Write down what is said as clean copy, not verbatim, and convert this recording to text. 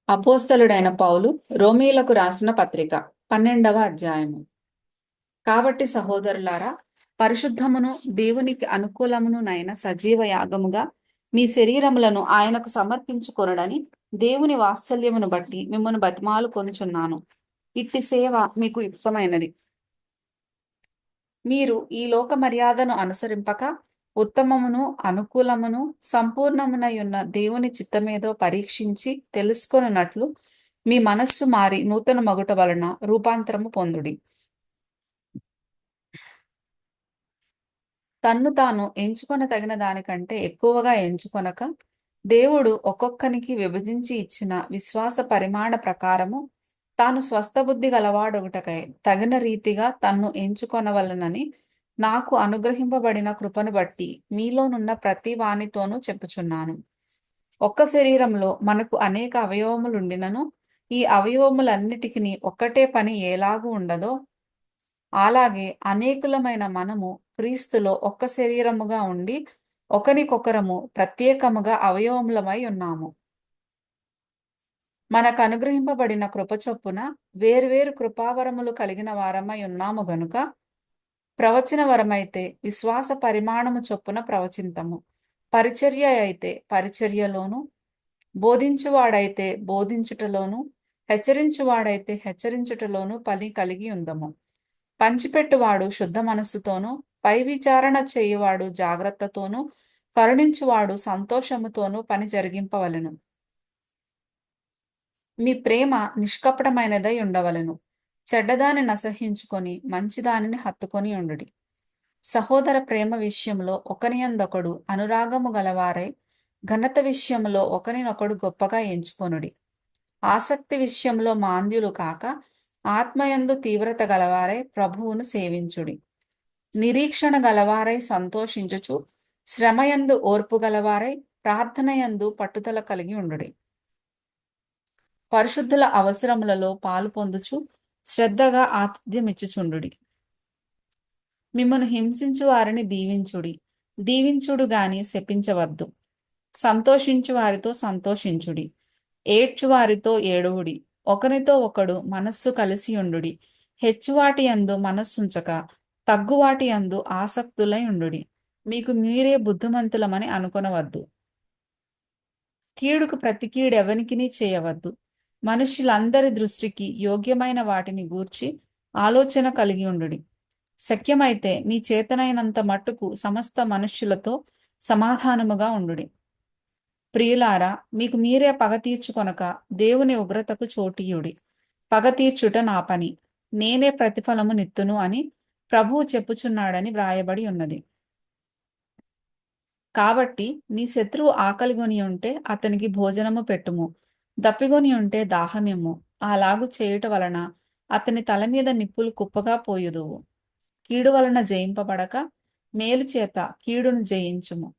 అపోస్తలుడైన పౌలు రోమీయులకు రాసిన పత్రిక 12వ అధ్యాయము. కాబట్టి సహోదరులారా, పరిశుద్ధమును దేవునికి అనుకూలమునునైన సజీవ యాగముగా మీ శరీరములను ఆయనకు సమర్పించుకొనుడని దేవుని వాత్సల్యమును బట్టి మిమ్మల్ని బతిమాలు కొనుచున్నాను. ఇట్టి సేవ మీకు యుక్తమైనది. మీరు ఈ లోక మర్యాదను అనుసరింపక ఉత్తమమును అనుకూలమును సంపూర్ణమునయున్న దేవుని చిత్తమేదో పరీక్షించి తెలుసుకొనున్నట్లు మీ మనస్సు మారి నూతన మగుట వలన రూపాంతరము పొందుడి. తన్ను తాను ఎంచుకొన తగిన దానికంటే ఎక్కువగా ఎంచుకొనక, దేవుడు ఒక్కొక్కనికి విభజించి ఇచ్చిన విశ్వాస పరిమాణ ప్రకారము తాను స్వస్థబుద్ధి గలవాడొకటకై తగిన రీతిగా తన్ను ఎంచుకొనవలనని నాకు అనుగ్రహింపబడిన కృపను బట్టి మీలోనున్న ప్రతి వానితోనూ చెప్పుచున్నాను. ఒక్క శరీరంలో మనకు అనేక అవయవములుండినను ఈ అవయవములన్నిటికిని ఒక్కటే పని ఎలాగూ ఉండదో, అలాగే అనేకులమైన మనము క్రీస్తులో ఒక్క శరీరముగా ఉండి ఒకనికొకరము ప్రత్యేకముగా అవయవములమై ఉన్నాము. మనకు అనుగ్రహింపబడిన కృప చొప్పున వేర్వేరు కృపావరములు కలిగిన వారమై ఉన్నాము గనుక, ప్రవచన వరమైతే విశ్వాస పరిమాణము చొప్పున ప్రవచింతము, పరిచర్య అయితే పరిచర్యలోను, బోధించువాడైతే బోధించుటలోను, హెచ్చరించువాడైతే హెచ్చరించుటలోను పని కలిగి ఉందము. పంచిపెట్టువాడు శుద్ధ మనస్సుతోనూ, పై విచారణ చేయువాడు జాగ్రత్తతోనూ, కరుణించువాడు సంతోషముతోనూ పని జరిగింపవలెను. మీ ప్రేమ నిష్కపటమైనదై ఉండవలెను. చెడ్డదాని నసహించుకొని మంచిదానిని హత్తుకొని ఉండుడి. సహోదర ప్రేమ విషయంలో ఒకనియందొకడు అనురాగము గలవారై, ఘనత విషయంలో ఒకనినొకడు గొప్పగా ఎంచుకొనుడి. ఆసక్తి విషయంలో మాంద్యులు కాక, ఆత్మయందు తీవ్రత గలవారై ప్రభువును సేవించుడి. నిరీక్షణ గలవారై సంతోషించుచు, శ్రమయందు ఓర్పు గలవారై, ప్రార్థనయందు పట్టుదల కలిగి ఉండుడి. పరిశుద్ధుల అవసరములలో పాలు పొందుచు శ్రద్ధగా ఆతిథ్యమిచ్చుచుండుడి. మిమ్మను హింసించు వారిని దీవించుడి. దీవించుడు గాని శపించవద్దు. సంతోషించు వారితో సంతోషించుడి. ఏడ్చువారితో ఏడువుడి. ఒకనితో ఒకడు మనస్సు కలిసి ఉండుడి. హెచ్చువాటి యందు మనస్సుంచక తగ్గువాటి యందు ఆసక్తులై ఉండుడి. మీకు మీరే బుద్ధిమంతులమని అనుకొనవద్దు. కీడుకు ప్రతి కీడెవనికినీ చేయవద్దు. మనుష్యులందరి దృష్టికి యోగ్యమైన వాటిని గూర్చి ఆలోచన కలిగి ఉండుడి. శక్యమైతే మీ చేతనైనంత మట్టుకు సమస్త మనుష్యులతో సమాధానముగా ఉండుడి. ప్రియులారా, మీకు మీరే పగ తీర్చుకొనక దేవుని ఉగ్రతకు చోటీయుడి. పగ తీర్చుట నా పని, నేనే ప్రతిఫలము నిత్తును అని ప్రభువు చెప్పుచున్నాడని వ్రాయబడి ఉన్నది. కాబట్టి నీ శత్రువు ఆకలిగొని ఉంటే అతనికి భోజనము పెట్టుము, దప్పిగొని ఉంటే దాహమిమ్ము. అలాగు చేయుట వలన అతని తల మీద నిప్పులు కుప్పగా పోయుదువు. కీడు వలన జయింపబడక మేలు చేత కీడును జయించుము.